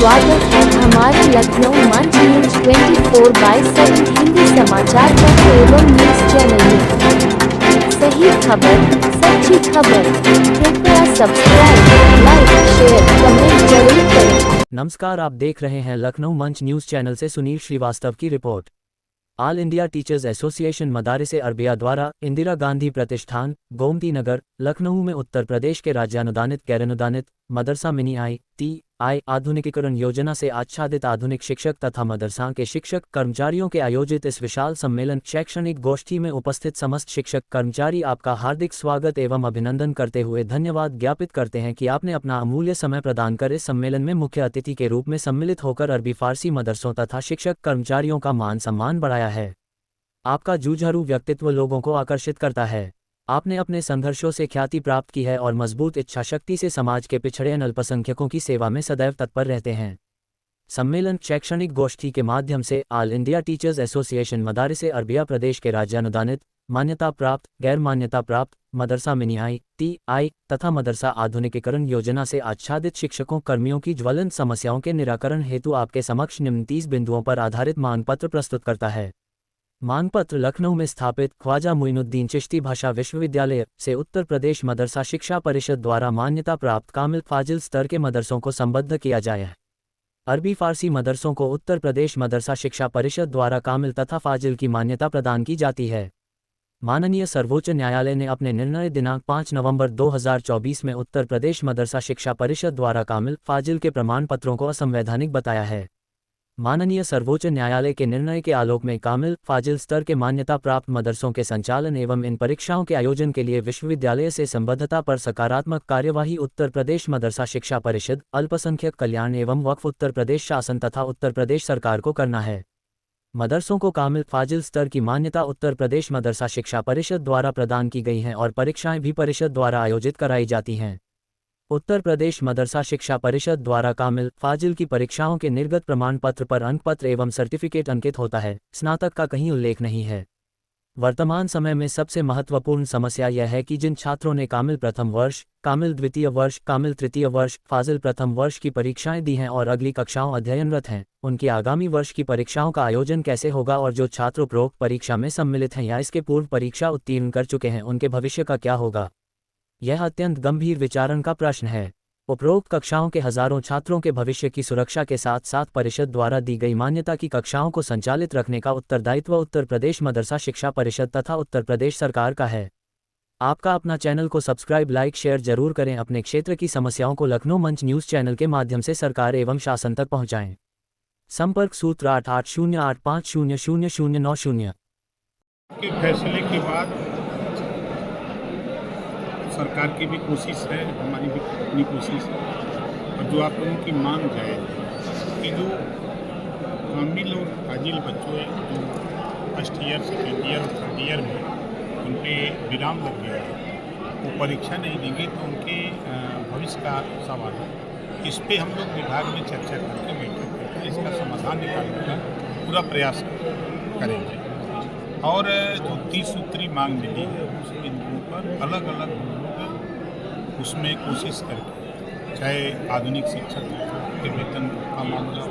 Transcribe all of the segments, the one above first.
स्वागत है हमारे लखनऊ मंच न्यूज 24/7 हिंदी समाचार पत्र एवं न्यूज चैनल में। सही खबर, सच्ची खबर। कृपया सब्सक्राइब, लाइक, शेयर, कमेंट जरूर करें। नमस्कार, आप देख रहे हैं लखनऊ मंच न्यूज चैनल से सुनील श्रीवास्तव की report. All India Teachers Association Madaris Arabia द्वारा इंदिरा गांधी प्रतिष्ठान, गोमती नगर, लखनऊ में उत्तर प्रदेश के राज्यानुदानित गैरानुदानित मदरसा मिनी आई आधुनिकीकरण योजना से आच्छादित आधुनिक शिक्षक तथा मदरसा के शिक्षक कर्मचारियों के आयोजित इस विशाल सम्मेलन शैक्षणिक गोष्ठी में उपस्थित समस्त शिक्षक कर्मचारी आपका हार्दिक स्वागत एवं अभिनंदन करते हुए धन्यवाद ज्ञापित करते हैं कि आपने अपना अमूल्य समय प्रदान कर इस सम्मेलन में मुख्य अतिथि के रूप में सम्मिलित होकर अरबी फारसी मदरसों तथा शिक्षक कर्मचारियों का मान सम्मान बढ़ाया है। आपका जूझारू व्यक्तित्व लोगों को आकर्षित करता है। आपने अपने संघर्षों से ख्याति प्राप्त की है और मजबूत इच्छा शक्ति से समाज के पिछड़े अल्पसंख्यकों की सेवा में सदैव तत्पर रहते हैं। सम्मेलन शैक्षणिक गोष्ठी के माध्यम से All India Teachers Association Madaris Arabia प्रदेश के राज्यानुदानित, मान्यता प्राप्त, गैर मान्यता प्राप्त, मदरसा मिनी आई तथा मदरसा आधुनिकीकरण योजना से आच्छादित शिक्षकों कर्मियों की ज्वलंत समस्याओं के निराकरण हेतु आपके समक्ष निम्न 30 बिंदुओं पर आधारित मांगपत्र प्रस्तुत करता है। मांगपत्र लखनऊ में स्थापित ख्वाजा मुइनुद्दीन चिश्ती भाषा विश्वविद्यालय से उत्तर प्रदेश मदरसा शिक्षा परिषद द्वारा मान्यता प्राप्त कामिल फाजिल स्तर के मदरसों को संबद्ध किया जाए है। अरबी फारसी मदरसों को उत्तर प्रदेश मदरसा शिक्षा परिषद द्वारा कामिल तथा फाजिल की मान्यता प्रदान की जाती है। माननीय सर्वोच्च न्यायालय ने अपने निर्णय दिनांक 5 नवंबर 2024 में उत्तर प्रदेश मदरसा शिक्षा परिषद द्वारा कामिल फाजिल के प्रमाण पत्रों को असंवैधानिक बताया है। माननीय सर्वोच्च न्यायालय के निर्णय के आलोक में कामिल फाजिल स्तर के मान्यता प्राप्त मदरसों के संचालन एवं इन परीक्षाओं के आयोजन के लिए विश्वविद्यालय से संबद्धता पर सकारात्मक कार्यवाही उत्तर प्रदेश मदरसा शिक्षा परिषद, अल्पसंख्यक कल्याण एवं वक्फ उत्तर प्रदेश शासन तथा उत्तर प्रदेश सरकार को करना है। मदरसों को कामिल फाजिल स्तर की मान्यता उत्तर प्रदेश मदरसा शिक्षा परिषद द्वारा प्रदान की गई हैं और परीक्षाएं भी परिषद द्वारा आयोजित कराई जाती हैं। उत्तर प्रदेश मदरसा शिक्षा परिषद द्वारा कामिल फाजिल की परीक्षाओं के निर्गत प्रमाण पत्र पर अंक पत्र एवं सर्टिफिकेट अंकित होता है। स्नातक का कहीं उल्लेख नहीं है। वर्तमान समय में सबसे महत्वपूर्ण समस्या यह है कि जिन छात्रों ने कामिल प्रथम वर्ष, कामिल द्वितीय वर्ष, कामिल तृतीय वर्ष, फाजिल प्रथम वर्ष की परीक्षाएं दी हैं और अगली कक्षाओं अध्ययनरत हैं, उनकी आगामी वर्ष की परीक्षाओं का आयोजन कैसे होगा और जो छात्र उपरोक्त परीक्षा में सम्मिलित हैं या इसके पूर्व परीक्षा उत्तीर्ण कर चुके हैं, उनके भविष्य का क्या होगा? यह अत्यंत गंभीर विचारण का प्रश्न है। उपरोक्त कक्षाओं के हजारों छात्रों के भविष्य की सुरक्षा के साथ साथ परिषद द्वारा दी गई मान्यता की कक्षाओं को संचालित रखने का उत्तरदायित्व उत्तर प्रदेश मदरसा शिक्षा परिषद तथा उत्तर प्रदेश सरकार का है। आपका अपना चैनल को सब्सक्राइब, लाइक, शेयर जरूर करें। अपने क्षेत्र की समस्याओं को लखनऊ मंच न्यूज चैनल के माध्यम से सरकार एवं शासन तक पहुँचाएं। संपर्क सूत्र 8808500090। के फैसले के बाद सरकार की भी कोशिश है, हमारी भी अपनी कोशिश है, और जो आप लोगों की मांग है कि जो कामिल और फाजिल बच्चों हैं जो फर्स्ट ईयर, सेकेंड ईयर और थर्ड ईयर में उनके विराम लग गया है, वो परीक्षा नहीं देंगे तो उनके भविष्य का सवाल है। इस पे हम लोग विभाग में चर्चा करके बैठक करके इसका समाधान निकालने का पूरा प्रयास करेंगे। और जो 30 सूत्री मांग मिली है उस बिंदुओं पर अलग अलग उसमें कोशिश करके, चाहे आधुनिक शिक्षक के वेतन का मामला हो,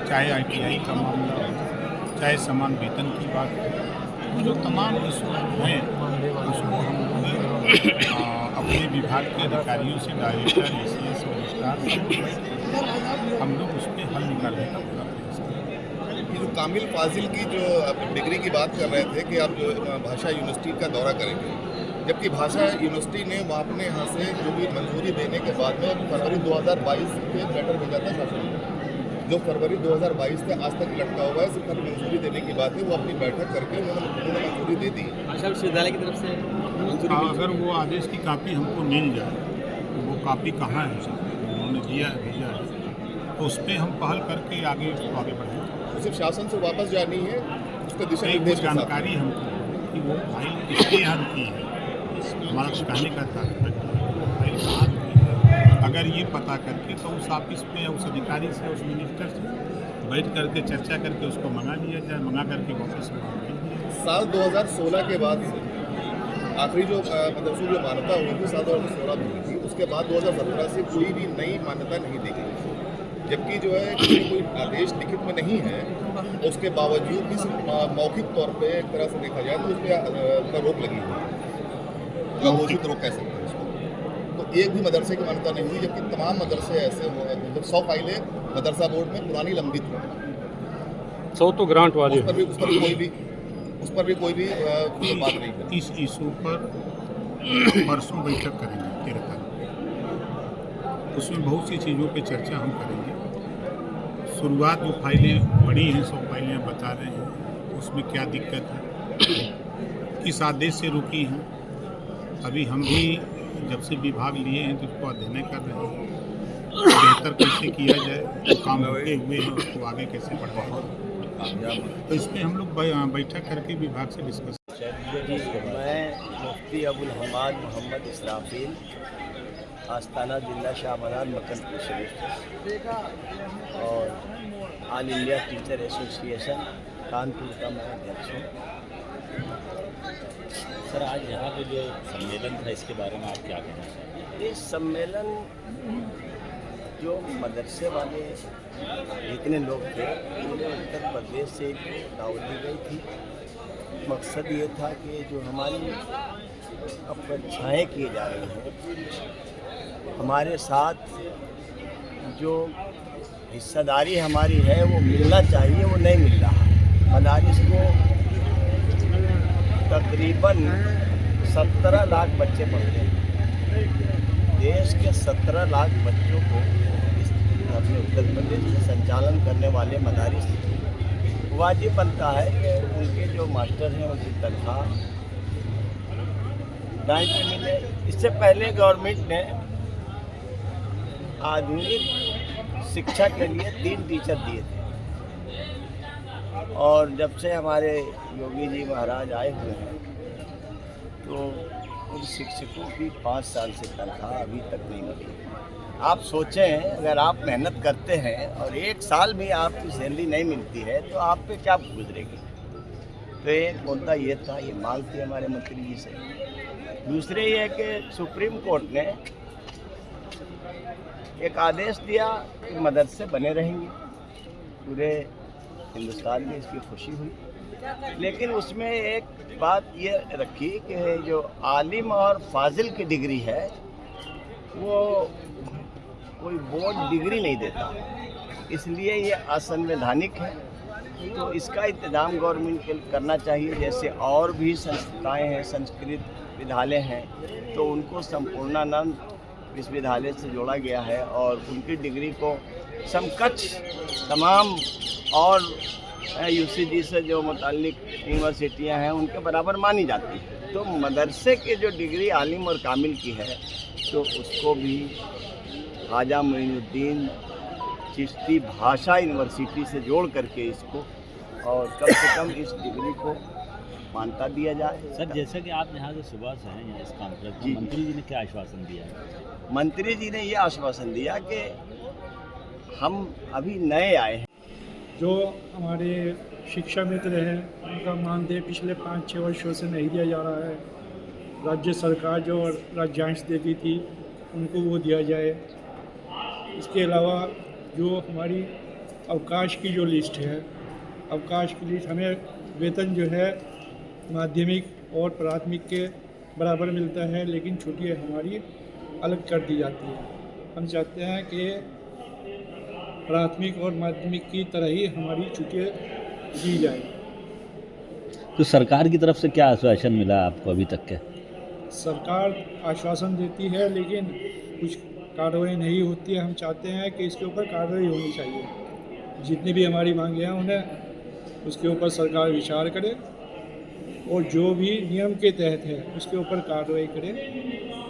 चाहे ITI का मामला हो, चाहे समान वेतन की बात हो, जो तमाम इशू हैं उसको हम अपने विभाग के अधिकारियों से, डायरेक्टर, ACS रजिस्ट्रार, हम लोग उस पर हल निकालने का पूरा प्रयास करेंगे। जो कामिल फाजिल की जो आप डिग्री की बात कर रहे थे कि आप जो भाषा यूनिवर्सिटी का दौरा करेंगे, जबकि भाषा यूनिवर्सिटी ने वो अपने यहाँ से जो भी मंजूरी देने के बाद में फरवरी 2022 के लेटर भेजा था शासन को, जो फरवरी 2022 से आज तक लटका हुआ है। सिर्फ मंजूरी देने की बात है, वो अपनी बैठक करके उन्होंने मंजूरी दे दी। भाषा विश्वविद्यालय की तरफ से अगर वो आदेश की कापी हमको मिल जाए तो वो कापी कहाँ है उन्होंने दिया भेजा है, तो उस पर हम पहल करके आगे बढ़ेंगे। सिर्फ शासन से वापस जानी है, उसका दिशा निर्देश जानकारी हमको कि वो फाइल किसके यहाँ की है, हमारा कहने का तात्पर्य वो फाइल कहाँ की है। अगर ये पता करके तो उस ऑफिस में, उस अधिकारी से, उस मिनिस्टर से बैठ करके चर्चा करके उसको मंगा लिया जाए, मंगा करके वापस साल 2016 के बाद आखिरी जो मदरसों जो मान्यता हुई थी साल 2016 में हुई थी, उसके बाद 2017 से कोई भी नई मान्यता नहीं दी गई। जबकि जो है कोई आदेश लिखित में नहीं है, उसके बावजूद भी सिर्फ मौखिक तौर पे एक तरह से देखा जाए तो उस पर रोक लगी हुई है, घोषित रोक कह सकते हैं इसको। तो एक भी मदरसे की मान्यता नहीं हुई, जबकि तमाम मदरसे ऐसे मतलब 100 फाइलें मदरसा बोर्ड में पुरानी लंबित हैं। 100 तो ग्रांट वाले उस पर भी कोई भी बात नहीं है। इस इशू पर परसों बैठक करेंगे 13 तारीख। उसमें बहुत सी चीज़ों पे चर्चा हम करेंगे। शुरुआत जो फाइलें बड़ी हैं 100 फाइलें बता रहे हैं, उसमें क्या दिक्कत है, किस आदेश से रुकी हैं। अभी हम भी जब से विभाग लिए हैं तो उसको अध्ययन कर रहे हैं, बेहतर कैसे किया जाए, जो काम रुके हुए हैं उसको आगे कैसे बढ़ाया। तो इसमें हम लोग बैठक करके विभाग से डिस्कस। मैं मुफ्ती अबुल हमाद मोहम्मद इसराफिल, आस्ताना जिला शाहमराद मक्कनपुर शरीफ और all India teacher association Kanpur का मैं अध्यक्ष हूँ। सर, आज यहाँ पे जो सम्मेलन था इसके बारे में आप क्या कहना चाहते हैं? ये सम्मेलन जो मदरसे वाले जितने लोग थे उन्हें उत्तर प्रदेश से दावत दी गई थी। मकसद ये था कि जो हमारी अपरछाएँ किए जा रही हैं, हमारे साथ जो हिस्सेदारी हमारी है वो मिलना चाहिए, वो नहीं मिल रहा। मदारिस को तकरीबन 17 लाख बच्चे पढ़ते हैं। देश के 17 लाख बच्चों को अपने उत्तर प्रदेश में संचालन करने वाले मदारिस वाजिब बनता है कि उनके जो मास्टर हैं उनकी तनख्वाह टाइम पे मिले। इससे पहले गवर्नमेंट ने आधुनिक शिक्षा के लिए 3 टीचर दिए थे, और जब से हमारे योगी जी महाराज आए हुए हैं तो उन शिक्षकों की 5 साल से तनख्वाह अभी तक नहीं मिली। आप सोचें, अगर आप मेहनत करते हैं और 1 साल भी आपकी सैलरी नहीं मिलती है तो आप पे क्या गुजरेगी। तो एक मुद्दा ये था, ये मांग थी हमारे मंत्री जी से। दूसरे ये कि सुप्रीम कोर्ट ने एक आदेश दिया कि मदरसे बने रहेंगे, पूरे हिंदुस्तान में इसकी खुशी हुई, लेकिन उसमें एक बात ये रखी कि जो आलिम और फाजिल की डिग्री है वो कोई बोर्ड डिग्री नहीं देता, इसलिए ये असंवैधानिक है। तो इसका इंतजाम गवर्नमेंट को करना चाहिए। जैसे और भी संस्थाएं हैं, संस्कृत विद्यालय हैं, तो उनको संपूर्णानंद विश्वविद्यालय से जोड़ा गया है और उनकी डिग्री को समकक्ष तमाम और यूसीजी से जो मुताल्लिक यूनिवर्सिटियां हैं उनके बराबर मानी जाती है। तो मदरसे के जो डिग्री आलिम और कामिल की है तो उसको भी ख्वाजा मोइनुद्दीन चिश्ती भाषा यूनिवर्सिटी से जोड़ करके इसको और कम से कम इस डिग्री को मान्यता दिया जाए। सर, जैसे कि आप यहाँ से सुबह से हैं यहाँ इस कॉन्फ्रेंस में, मंत्री जी ने क्या आश्वासन दिया है? मंत्री जी ने ये आश्वासन दिया कि हम अभी नए आए हैं। जो हमारे शिक्षा मित्र हैं उनका मानदेय पिछले 5-6 वर्षों से नहीं दिया जा रहा है। राज्य सरकार जो राज्यांश देती थी उनको वो दिया जाए। इसके अलावा जो हमारी अवकाश की जो लिस्ट है, अवकाश की लिस्ट हमें वेतन जो है माध्यमिक और प्राथमिक के बराबर मिलता है, लेकिन छुट्टियाँ हमारी अलग कर दी जाती है। हम चाहते हैं कि प्राथमिक और माध्यमिक की तरह ही हमारी छुट्टियाँ दी जाए। तो सरकार की तरफ से क्या आश्वासन मिला आपको अभी तक के? सरकार आश्वासन देती है लेकिन कुछ कार्रवाई नहीं होती है। हम चाहते हैं कि इसके ऊपर कार्रवाई होनी चाहिए। जितनी भी हमारी मांगे हैं उन्हें उसके ऊपर सरकार विचार करे और जो भी नियम के तहत है उसके ऊपर कार्रवाई करे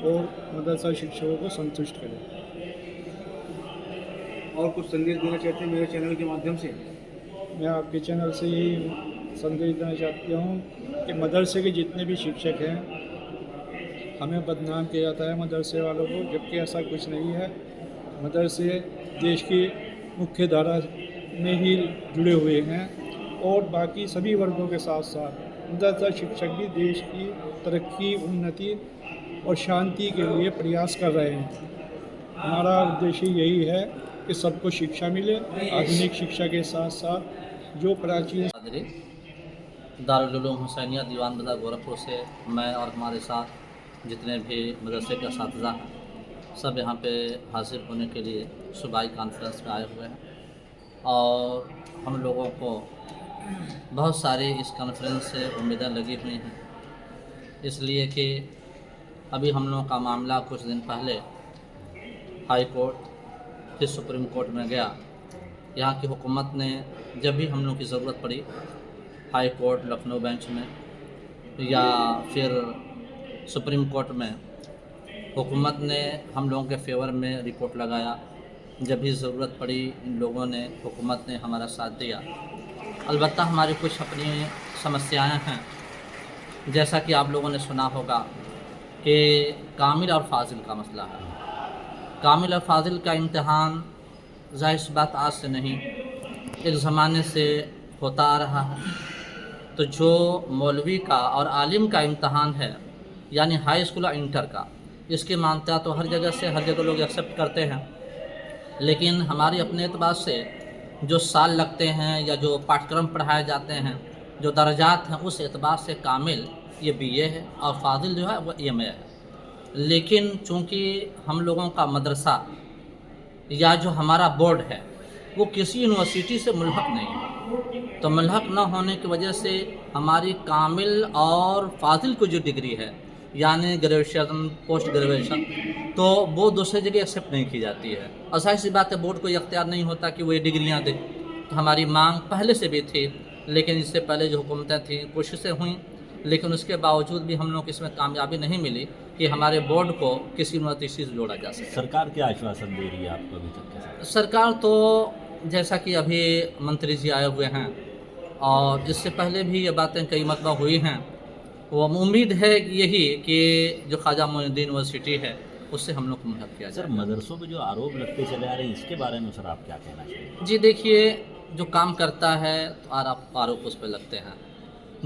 और मदरसा शिक्षकों को संतुष्ट करे। और कुछ संदेश देना चाहते हैं मेरे चैनल के माध्यम से? मैं आपके चैनल से यही संदेश देना चाहता हूँ कि मदरसे के जितने भी शिक्षक हैं हमें बदनाम किया जाता है मदरसे वालों को, जबकि ऐसा कुछ नहीं है। मदरसे देश की मुख्य धारा में ही जुड़े हुए हैं और बाकी सभी वर्गों के साथ साथ मदरसा शिक्षक भी देश की तरक्की, उन्नति और शांति के लिए प्रयास कर रहे हैं। हमारा उद्देश्य यही है कि सबको शिक्षा मिले, आधुनिक शिक्षा के साथ साथ जो प्राचीन कादरी दारुल उलूम हुसैनिया दीवान बाज़ार गोरखपुर से मैं और हमारे साथ जितने भी मदरसे के असातिज़ा हैं सब यहाँ पे हाजिर होने के लिए सूबाई कॉन्फ्रेंस में आए हुए हैं और हम लोगों को बहुत सारी इस कॉन्फ्रेंस से उम्मीदें लगी हुई हैं, इसलिए कि अभी हम लोगों का मामला कुछ दिन पहले हाई कोर्ट फिर सुप्रीम कोर्ट में गया। यहाँ की हुकूमत ने जब भी हम लोगों की ज़रूरत पड़ी हाई कोर्ट लखनऊ बेंच में या फिर सुप्रीम कोर्ट में, हुकूमत ने हम लोगों के फेवर में रिपोर्ट लगाया। जब भी ज़रूरत पड़ी इन लोगों ने, हुकूमत ने हमारा साथ दिया। अलबत्ता हमारी कुछ अपनी समस्याएं हैं, जैसा कि आप लोगों ने सुना होगा कि कामिल और फाजिल का मसला है। कामिल और फाजिल का इम्तिहान ज़ाहिर सी बात आज से नहीं, एक ज़माने से होता आ रहा है। तो जो मौलवी का और आलिम का इम्तिहान है यानी हाई स्कूल और इंटर का, इसकी मान्यता तो हर जगह लोग एक्सेप्ट करते हैं, लेकिन हमारी अपने एतबार से जो साल लगते हैं या जो पाठ्यक्रम पढ़ाए जाते हैं, जो दर्जात हैं, उस एतबार से कामिल ये बीए है और फाजिल जो है वो एमए है। लेकिन चूँकि हम लोगों का मदरसा या जो हमारा बोर्ड है वो किसी यूनिवर्सिटी से मुल्हक नहीं है, तो मुल्हक न होने की वजह से हमारी कामिल और फाजिल की जो डिग्री है यानी ग्रेजुएशन पोस्ट ग्रेजुएशन, तो वो दूसरी जगह एक्सेप्ट नहीं की जाती है। और जाहिर सी बात है बोर्ड को इख्तियार नहीं होता कि वो ये डिग्रियाँ दे। तो हमारी मांग पहले से भी थी, लेकिन इससे पहले जो हुकूमतें थीं कोशिशें हुई, लेकिन उसके बावजूद भी हम लोग को इसमें कामयाबी नहीं मिली कि हमारे बोर्ड को किसी यूनिवर्सिटी से जोड़ा जा सके। सरकार क्या आश्वासन दे रही है आपको अभी तक के साथ? सरकार तो जैसा कि अभी मंत्री जी आए हुए हैं और इससे पहले भी ये बातें कई मरतबा हुई हैं, वो उम्मीद है यही कि जो ख्वाजा मोइनुद्दीन यूनिवर्सिटी है उससे हम लोग को मुल्हक किया जाए। सर, मदरसों पे जो आरोप लगते चले आ रहे हैं इसके बारे में सर आप क्या कहना चाहिए? जी देखिए, जो काम करता है तो आरोप उस पर लगते हैं,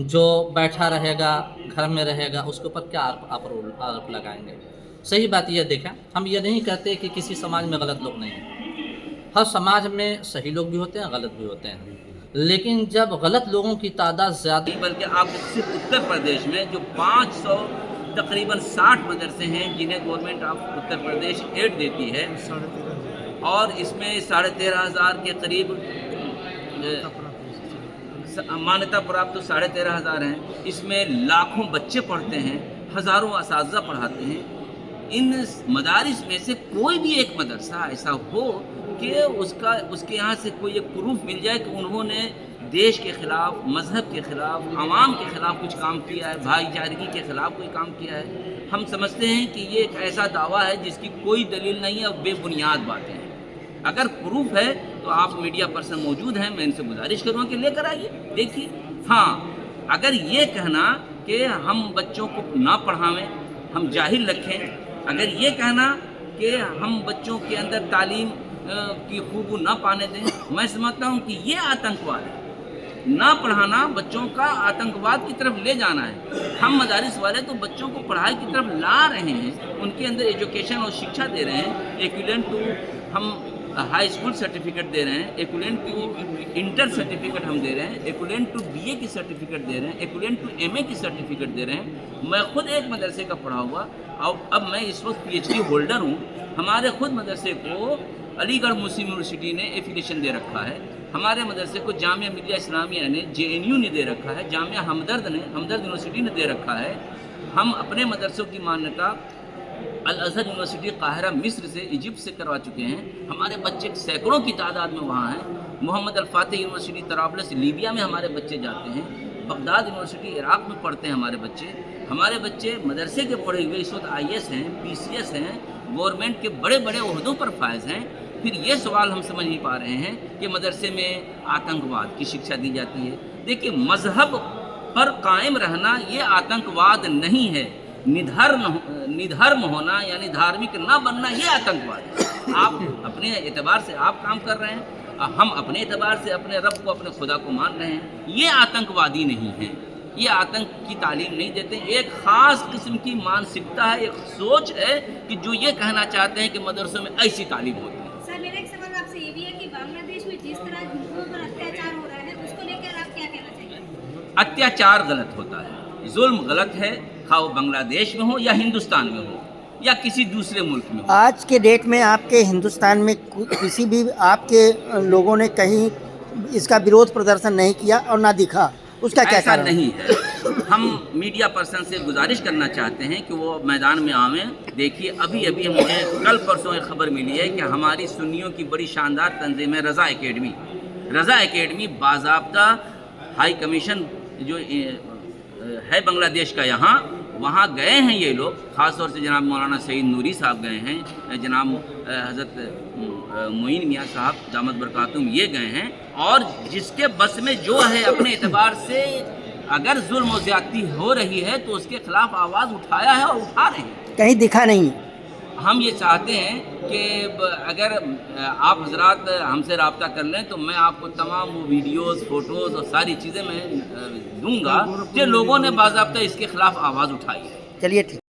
जो बैठा रहेगा घर में रहेगा उसके ऊपर क्या आरोप लगाएंगे। सही बात यह देखें, हम ये नहीं कहते कि किसी समाज में गलत लोग नहीं हैं, हर समाज में सही लोग भी होते हैं, गलत भी होते हैं, लेकिन जब गलत लोगों की तादाद ज़्यादा, बल्कि आपको सिर्फ उत्तर प्रदेश में जो 500 तकरीबन 60 मदरसे हैं जिन्हें government of Uttar Pradesh aid देती है और इसमें 13,500 के करीब मान्यता प्राप्त तो 13,500 हैं। इसमें लाखों बच्चे पढ़ते हैं, हज़ारों असातिज़ा पढ़ाते हैं। इन मदारिस में से कोई भी एक मदरसा ऐसा हो कि उसके यहाँ से कोई एक प्रूफ मिल जाए कि उन्होंने देश के ख़िलाफ़, मज़हब के ख़िलाफ़, आवाम के ख़िलाफ़ कुछ काम किया है, भाईचारगी के ख़िलाफ़ कोई काम किया है। हम समझते हैं कि ये एक ऐसा दावा है जिसकी कोई दलील नहीं है और बेबुनियाद बातें हैं। अगर प्रूफ है तो आप मीडिया पर्सन मौजूद हैं, मैं इनसे गुजारिश करूँगा कि लेकर आइए, देखिए। हाँ, अगर ये कहना कि हम बच्चों को ना पढ़ावें, हम जाहिल रखें, अगर ये कहना कि हम बच्चों के अंदर तालीम की खूबू ना पाने दें, मैं समझता हूँ कि ये आतंकवाद है। ना पढ़ाना बच्चों का आतंकवाद की तरफ ले जाना है। हम मदारिस वाले तो बच्चों को पढ़ाई की तरफ ला रहे हैं, उनके अंदर एजुकेशन और शिक्षा दे रहे हैं। इक्विवेलेंट टू हम हाई स्कूल सर्टिफिकेट दे रहे हैं, इक्विवेलेंट टू इंटर सर्टिफिकेट हम दे रहे हैं, इक्विवेलेंट टू बीए की सर्टिफिकेट दे रहे हैं, इक्विवेलेंट टू एमए की सर्टिफिकेट दे रहे हैं। मैं खुद एक मदरसे का पढ़ा हुआ और अब मैं इस वक्त पीएचडी होल्डर हूँ। हमारे खुद मदरसे को अलीगढ़ मुस्लिम यूनिवर्सिटी ने एफिलिएशन दे रखा है, हमारे मदरसे को जामिया मिलिया इस्लामिया ने, JNU ने दे रखा है, जामिया हमदर्द यूनिवर्सिटी ने दे रखा है। हम अपने मदरसों की मान्यता अल अज़हर यूनिवर्सिटी काहिरा मिस्र से, इजिप्ट से करवा चुके हैं। हमारे बच्चे सैकड़ों की तादाद में वहाँ हैं। मोहम्मद अल फातिह यूनिवर्सिटी तराबलस लीबिया में हमारे बच्चे जाते हैं। बगदाद यूनिवर्सिटी इराक़ में पढ़ते हैं हमारे बच्चे। हमारे बच्चे मदरसे के पढ़े हुए इस वक्त IAS हैं, PCS हैं, गवर्नमेंट के बड़े बड़े ओहदों पर फायज हैं। फिर ये सवाल हम समझ नहीं पा रहे हैं कि मदरसे में आतंकवाद की शिक्षा दी जाती है। देखिए, मज़हब पर कायम रहना ये आतंकवाद नहीं है, निधर्म होना यानी धार्मिक ना बनना ये आतंकवाद है। आप अपने एतबार से आप काम कर रहे हैं, हम अपने एतबार से अपने रब को, अपने खुदा को मान रहे हैं। ये आतंकवादी नहीं है, ये आतंक की तालीम नहीं देते। एक ख़ास किस्म की मानसिकता है, एक सोच है कि जो ये कहना चाहते हैं कि मदरसों में ऐसी तालीम होती है। सर, मेरा एक सवाल आपसे आपसे ये भी है कि बांग्लादेश में जिस तरह हिंदुओं पर अत्याचार हो रहा है उसको लेकर आप क्या कहना चाहिए? अत्याचार गलत होता है, जुल्म गलत है, खा वो बांग्लादेश में हो या हिंदुस्तान में हो या किसी दूसरे मुल्क में हो। आज के डेट में आपके हिंदुस्तान में किसी भी आपके लोगों ने कहीं इसका विरोध प्रदर्शन नहीं किया और ना दिखा, उसका क्या ऐसा कारण? नहीं है। हम मीडिया पर्सन से गुजारिश करना चाहते हैं कि वो मैदान में आवें। देखिए अभी अभी मुझे कल परसों एक खबर मिली है कि हमारी सुन्नियों की बड़ी शानदार तंजीम है रज़ा एकेडमी। रज़ा एकेडमी बाज़ाब्ता हाई कमीशन जो है बांग्लादेश का यहाँ, वहाँ गए हैं ये लोग, ख़ास तौर से जनाब मौलाना सईद नूरी साहब गए हैं, जनाब हज़रत मोइन मियाँ साहब दामद बरकातुम ये गए हैं, और जिसके बस में जो है अपने एतबार से अगर जुल्म और ज़्यादती हो रही है तो उसके खिलाफ आवाज़ उठाया है और उठा रहे हैं। कहीं दिखा नहीं। हम ये चाहते हैं कि अगर आप हजरात हमसे रब्ता कर लें तो मैं आपको तमाम वो वीडियोस, फ़ोटोज़ और सारी चीज़ें मैं दूंगा कि लोगों ने बाज़ाब्ता इसके खिलाफ आवाज़ उठाई है। चलिए ठीक।